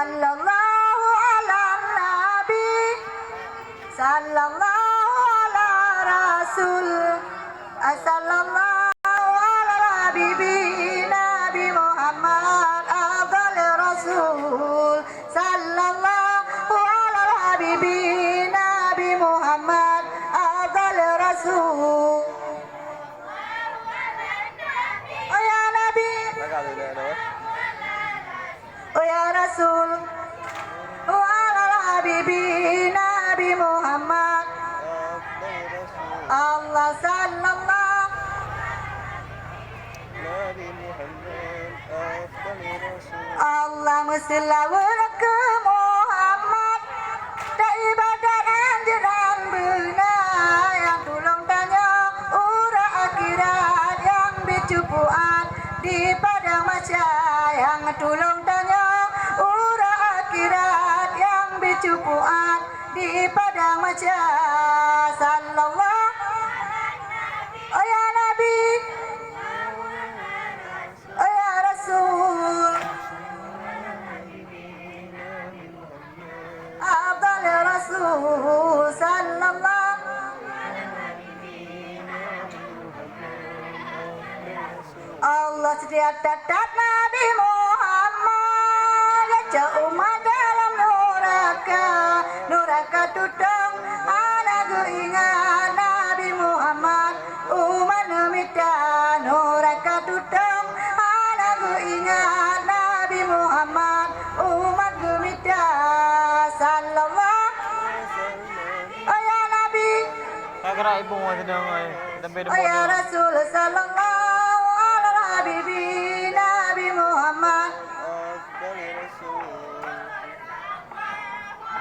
Sallallahu ala nabi, sallallahu ala rasul, sallallahu ala habibi Nabi Muhammad afdal rasul, sallallahu ala habibi Nabi Muhammad afdal rasul. Oh ya Nabi, oh ya Rasul, oh ala habibi Nabi Muhammad Allah sallallahu Allahumma shalli ke Muhammad tak ibadat anjuran beuna yang tulung tanya ura akhirat yang bicupuan di padang mahsyar yang tulung tanya ura akhirat yang bicupuan di padang mahsyar sallallahu oh ya Nabi oh ya Rasul afdal Rasul sallallahu Allah sedia tetap Nabi Muhammad ya umat dalam nuraka tutang anak ingat Nabi Muhammad umat nemita nuraka tutang anak ingat Nabi Muhammad umat gemita sallallahu oh ya Nabi Kagak ibu mau sedang sampai oh ya Rasul sallallahu ala habibi Nabi Muhammad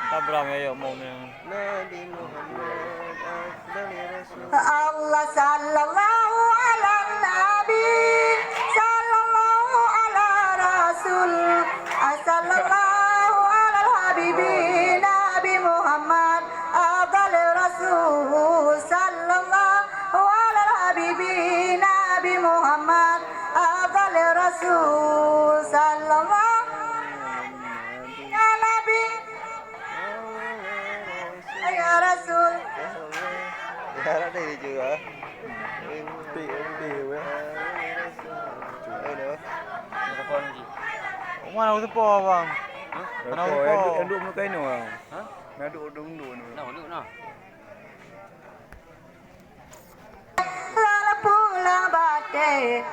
Sabram ya mau Allah sallallahu ala nabi sallallahu ala rasul sallallahu ala habibi Nabi Muhammad afdal rasul sallallahu ala habibi Nabi Muhammad afdal rasul sallallahu ya Nabi ya Rasul Ya ada juga. Mana udah po bang? Mana udah po? Duduk muka ini bang. Hah? Duduk. Lalu pulang batik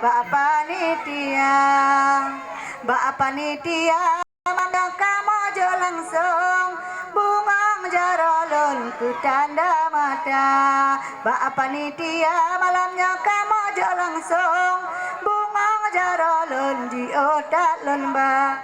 Bapak panitia mandang kamu jo langsung bunga jarolun ku tanda mata Bapak panitia malamnya kamu jo langsung bunga jarolun di otak lomba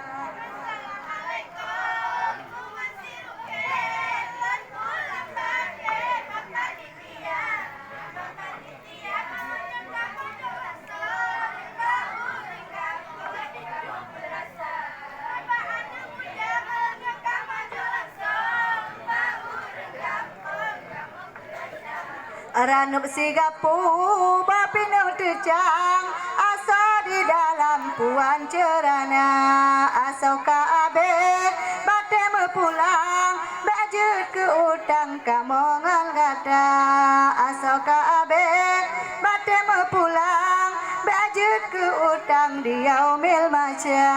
Ranup sigapu bapinu tecang asa di dalam puan cerana asau kaabe bate pulang baju ke utang kamongan kata asau kaabe bate pulang baju ke utang di yaumil masya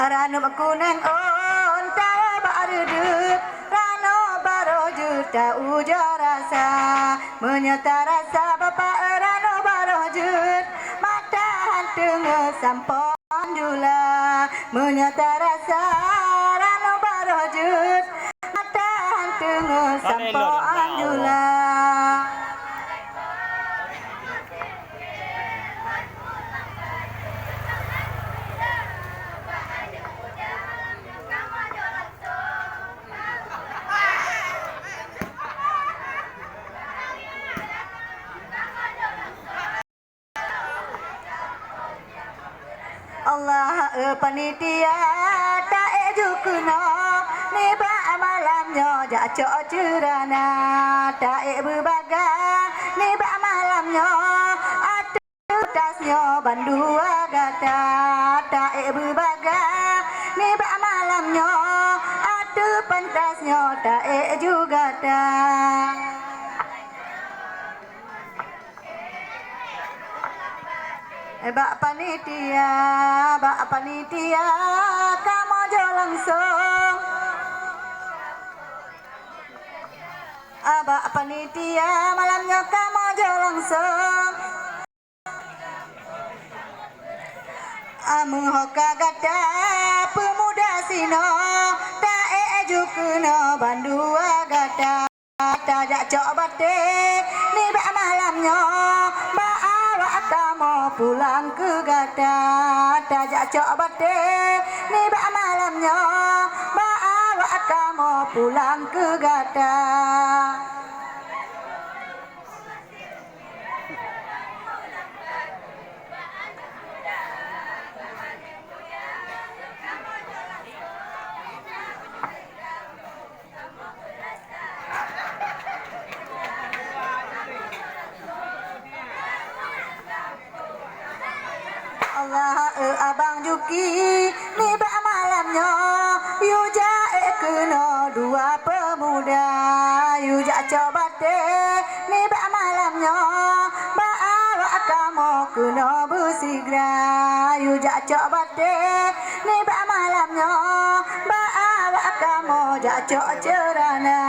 Rano kuneng on tawa barudu Rano baroju ta ujarasa menyata rasa bapak Rano barojut mata hantung sampon jula menyata rasa Rano barojut mata hantung sampon jula Allah panitia tak ejukno ni ba malamnya jacok cerana tak berbagai ni ba malamnya atu tasnya bandua gata tak berbagai ni ba malamnya atu pentasnya tak juga dah. Bak panitia, kamu jo langsung. Bak panitia, malamnya kamu jo langsung. Muhoka gata pemuda sino, tak ejukno bandua gata, tak coba deh, ni bak malamnya, bak kamu pulang ke gata tajak coba deh ni bak malamnya bawa kamu pulang ke gata. Allah abang Juki ni bak malamnya yu jae kena dua pemuda yu jak coba deh ni bak malamnya bawa kamu kena bersigra yu jak coba deh ni bak malamnya bawa kamu jak cok cerana.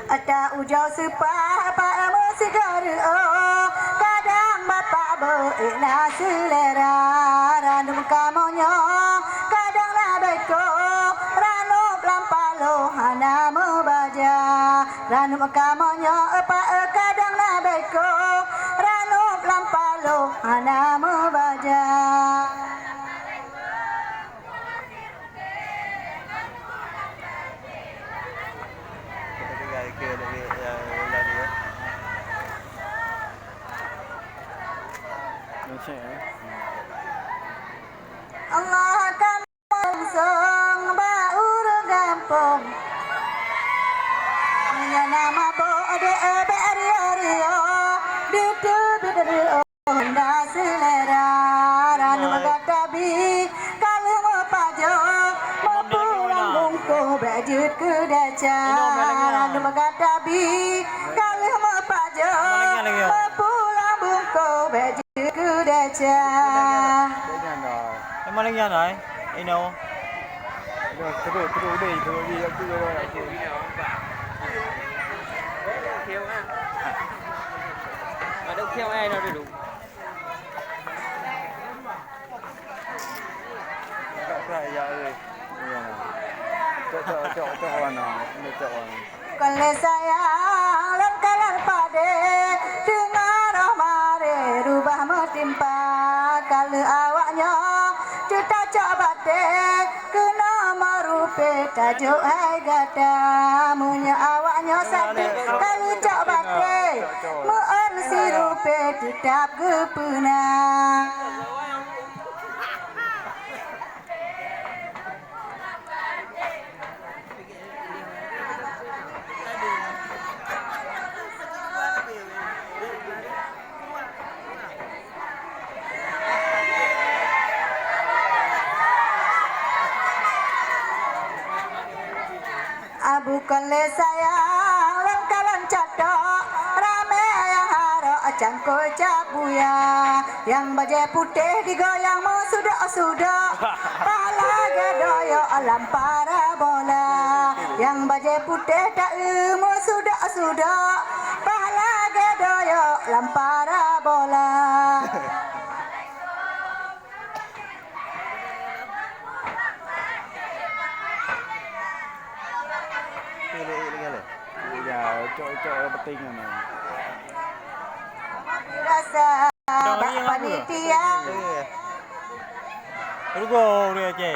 Ada ujau sepah apa segar kadang bapak beina selera ranum kamunya kadang labeko ranum lampalo hana membaja ranum kamunya apa kadang labeko ranum lampalo hana membaja. Allah akan langsung baur gampung punya nama bode berio bidu bidu honda selera ranu gatabi kalau mau pajo mau pulang bungku bajut ke daca ranu gatabi kalau mau pajo mau pulang bungku bajut ke daca. Em lên nhà này, đi đâu? Cái đồ đi cứ lại kiểu như nào kêu á. Mà đâu kêu ai đâu đủ. Cái giờ ơi. Cok mana? Ini cok. Kalau sayang lengkalan pade dengar mare rubah metimpa kalau awaknya kita coba deh kena marupe tajuk hai gata munya awaknya sadar kalau coba deh muan sirupe tetap gepena. Bukan le sayang lengkalan catok rame yang harok cangkul cabuya yang baju putih digoyang mu sudah pala gedoyo alam parabola yang baju putih tak mu sudah pala gedoyo alam parabola. Cok penting kan. Rasa Dah bak yang apa? panitia Rugo dia je.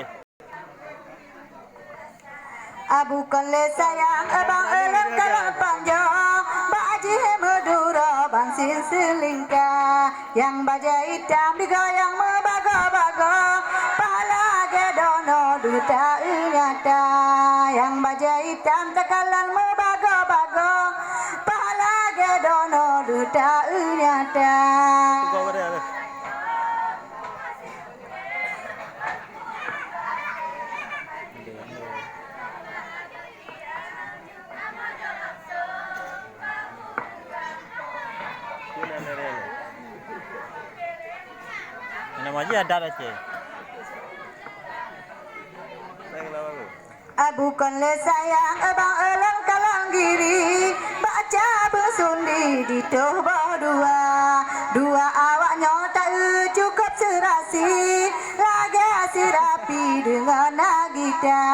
bukan le sayang abang elang kalang panjang Bak Haji Madura bangsin selingkah Yang baja hitam digoyang membaga-baga Pahala gedono duta nyata Yang baja hitam tekalan membaga-baga Pahala gedono duta nyata Rugo apa dia? Nama je ada dah je. Bukan le sayang abang elang kalang giri Baca bersundi di toh berdua Dua awaknya tak cukup serasi Lagi sirapi dengan Nagita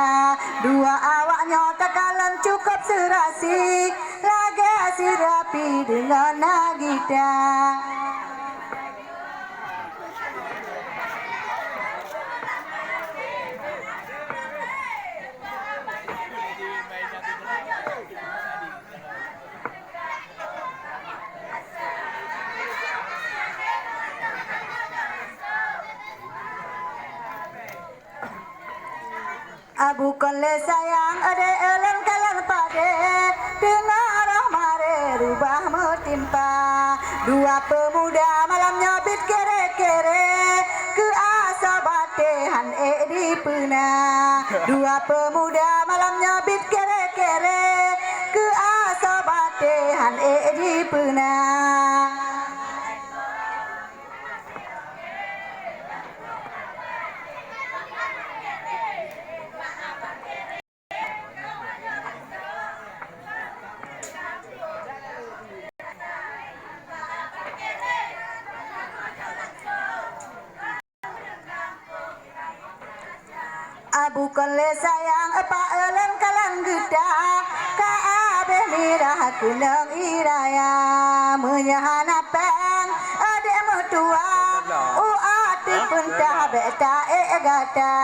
Dua awaknya tak kalang cukup serasi Lagi sirapi dengan Nagita Bukan le sayang ade elang kalang pade Dengar arah mare rubah metimpa Dua pemuda malam nyabit kere-kere Ke asa batehan di pena Dua pemuda malam nyabit kere-kere Ke asa batehan di pena Bukan le sayang apa elang kalang geda Ka abe mirah kunang iraya Menyahana peng ade mertua Ati pentah beta gata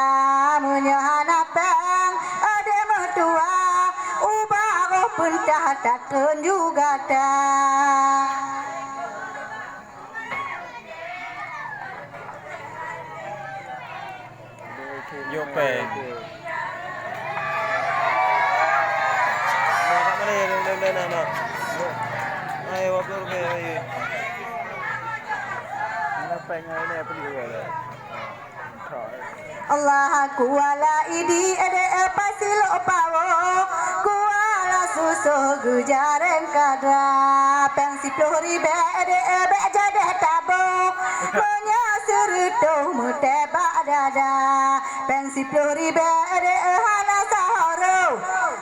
Menyahana peng ade mertua Ubah pentah tak juga dah Yo pen. Nak mana no. Ayo apa ke ayo. Nak pengen ni apa dia lah. Allah kuala idi ede pasilo pawo kuala susu gujaren kadra pensi plori be ede be jade tabo punya seruto muteba dada pensi plori be ede hana sahoro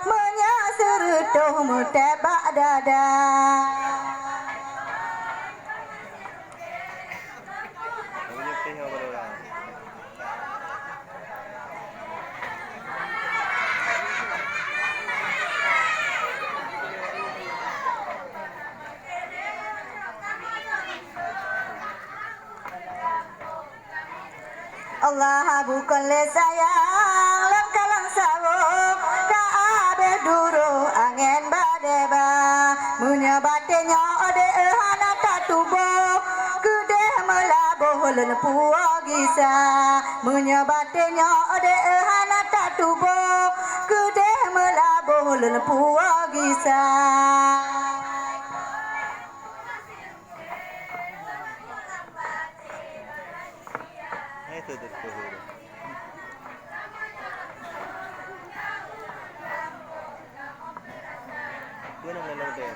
punya seruto muteba dada Punya teh apa dia? Allah bukan le sayang langkalang sawo ka abe duru angin badeba munya batenya ode hana tatubo kude melabuh len puagisa munya batenya ode hana tatubo kude melabuh len puagisa Itu tu. Dia nak lalu dia.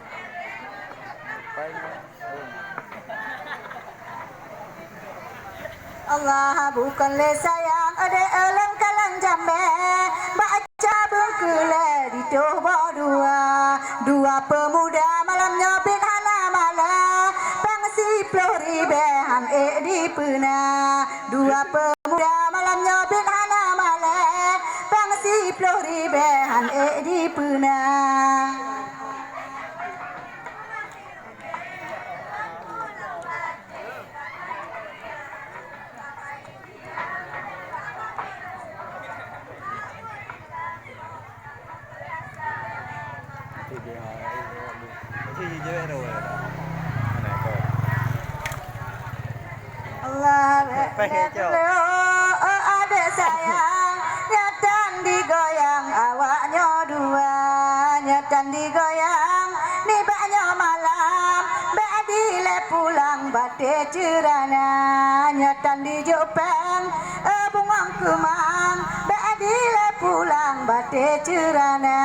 Allah bukan le sayang ade elang kalang jambe baca bengkule di toba dua pemuda malam nyobit hana mala pangsi plori behan di pena dua pemuda malam nyobit hana mala pangsi plori behan di pena Mana kau? Allah Pengen, Cok. adik sayang nyetan digoyang awaknya dua nyetan digoyang nibaknya malam badile pulang bate cerana nyetan di jopeng bungang kemang badile pulang bate cerana.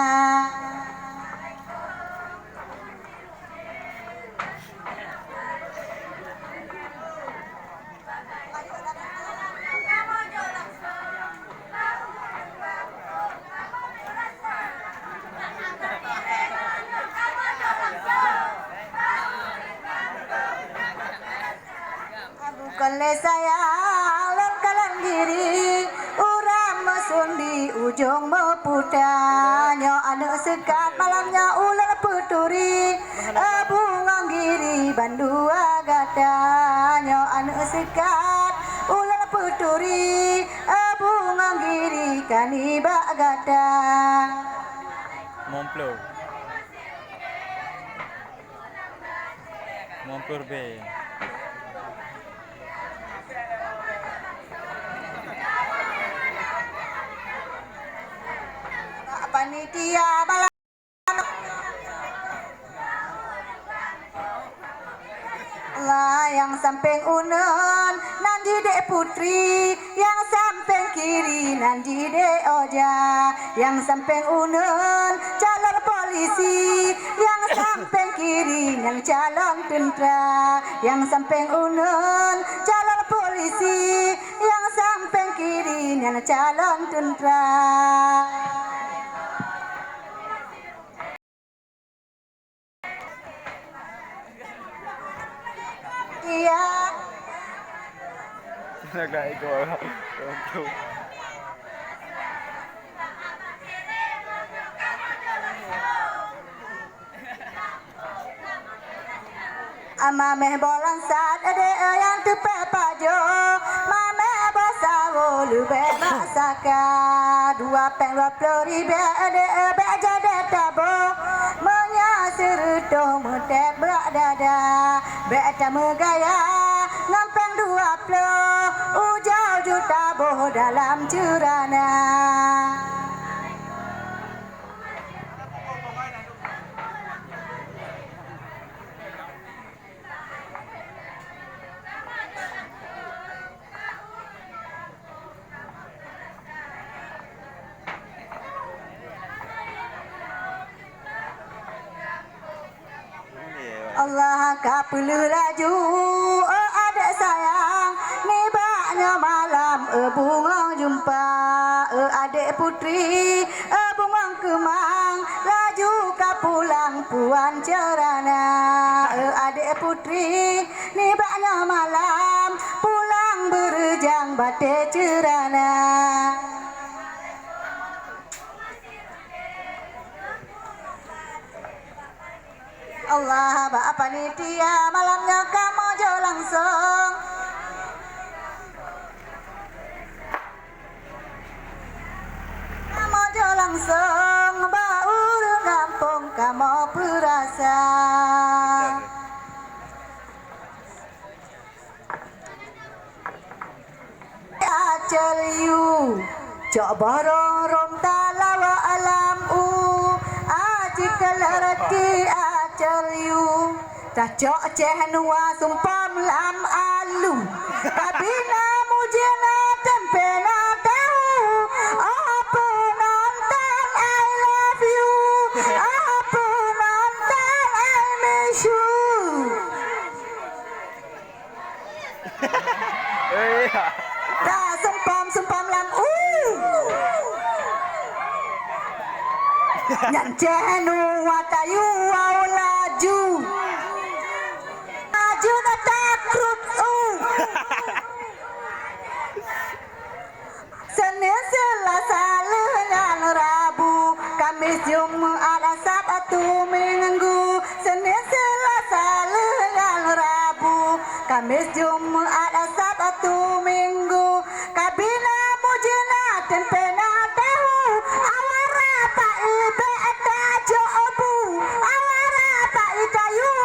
Bukan le sayang lan kalan diri uram mesun di ujung meputanya anak sekat malamnya ular peturi bungang giri bandua gatanya anak sekat ular peturi bungang giri kanibak gata. Momplo. Mompur be. Panitia malam lah yang samping unen nanti dek putri yang samping kiri nanti dek oja yang samping unen calon polisi yang samping kiri yang calon tentara yang samping unen calon polisi yang samping kiri yang calon tentara. Iya. Agak ikut. Kau. Ama meh bolang sat ade yang tepe pajo mame bosawo lube masaka 2 ribu ade be jade tabo menyasir do mete berak dada be tamu gaya ngampeng 20 ujau juta boh dalam curana. Allah kapulu laju adik sayang nibaknya malam bunga jumpa adik putri bunga kemang laju kapulang puan cerana adik putri nibaknya malam pulang berjang bate cerana. Allah ba panitia malamnya kamu jo langsung kamu jo langsung baur kampung kamu perasa acel you cok borong rom talawa alam aji kelarati you tak cok ceh nuwa sumpam lam alu kabina mujena tempena tahu apa nonton I love you apa nonton I miss you. Tak sumpam lam nyan ceh nuwa tayu laju maju na takrut Senin Selasa Lelang Rabu Kamis Jumat Sabtu Minggu Senin Selasa Lelang Rabu Kamis Jumat Sabtu Minggu kabina mujina tempena tahu awara pa ibe eta jobu awara pa itayu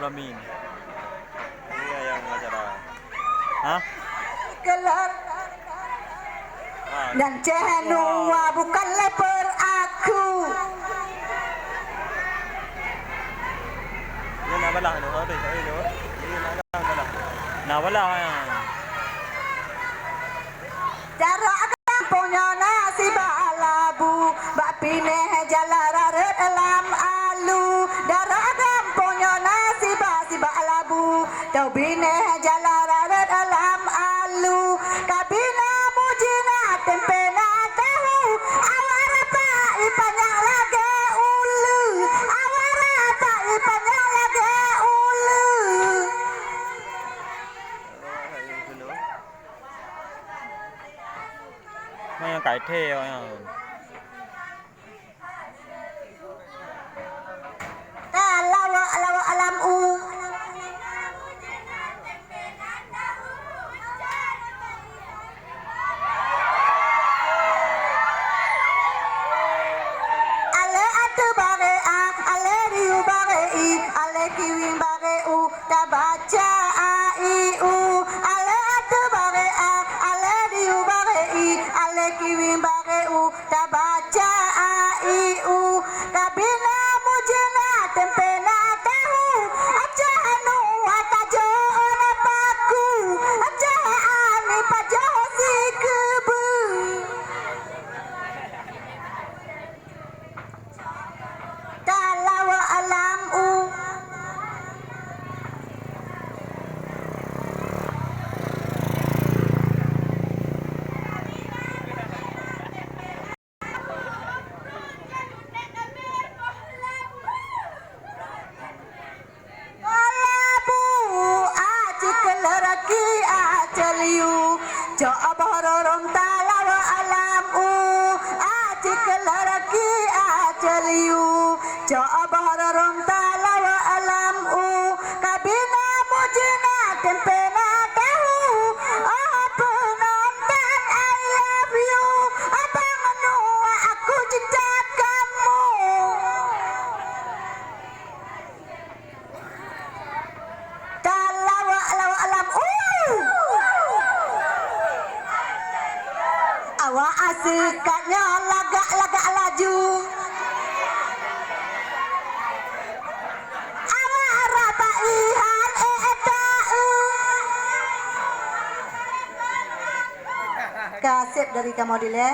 Amin. Ini yang acara. Hah? Kelar dan Cenua bukan leper aku. Ini nak balah tu, ada tak ada. Ini nak balah. Nak balah yang. Jarak kampungnya nasi balabu, bak pineh jalara dalam alu. Jarak kampungnya nasi balabu, tau bineh jalara dalam alu. Kabina mujina tempe na tahu, awara pak ipanyang lagi ulu. Awara pak ipanyang lagi ulu. Mai yang kai the yang. Lawa alam u. Ale atu bare a, ale riu bare i, ale kiwing bare u, ta baca a i u. Ale atu bare a, ale riu bare i, ale kiwing bare u, ta baca a i u. Kabina mujina tempe na tahu, aja anu atajo na paku, aja ani pajo si kebu. Kalau alam u Kalabu acik leraki aceliu, coba talawa alam u acik leraki aceliu, coba talawa alam u kabina mujina tempe na tahu, apa nonton I love you, abang menua aku cinta kamu. Lawa alam awak asikatnya lagak laju. Awak rata ihan eta. Kasih dari Kamodile.